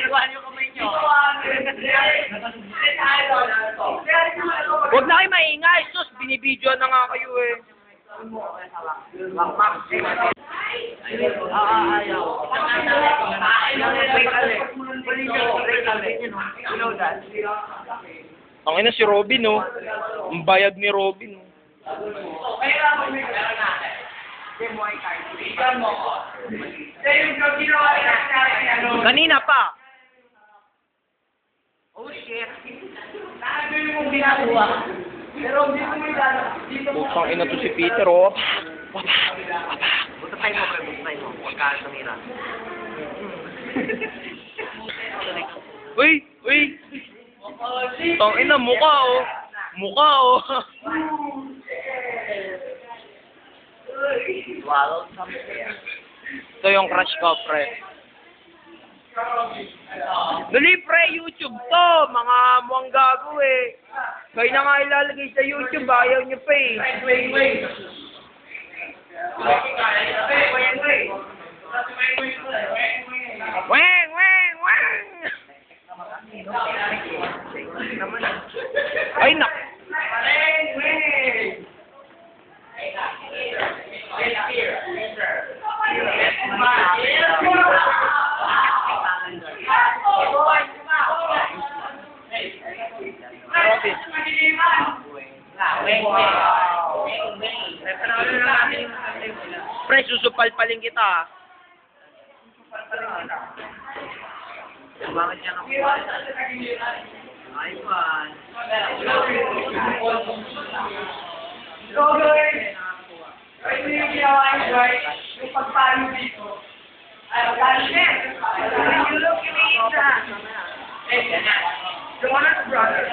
Iwan yung kamay nyo. Huwag na kayo maingay. Sus, binibidyo na nga kayo eh. Ang ina si Robin, oh. Ang bayad ni Robin, oh. Kanina pa. Oh shit. Putang ina to si Peter, oh. Butay mo, pre. Butay mo. Huwag ka tumira. Uy, uy. Putang ina, mukha, oh. Mukha, oh. Swallow something. Ito yung crush ko, pre. Dali, pre, YouTube to. Mga muwang gago, eh. Kayo na nga ilalagay sa YouTube, ayaw nyo pa, eh. Weng, weng, weng! Ay, nak. Pre, susupal-paling kita. Bakit yan ako? Ay, man. So, guys, ay, yung ginawa niyo, guys, yung pagpalo dito. Ay, pagpalo din. You look, you may eat that. Hey, Jonas, brother.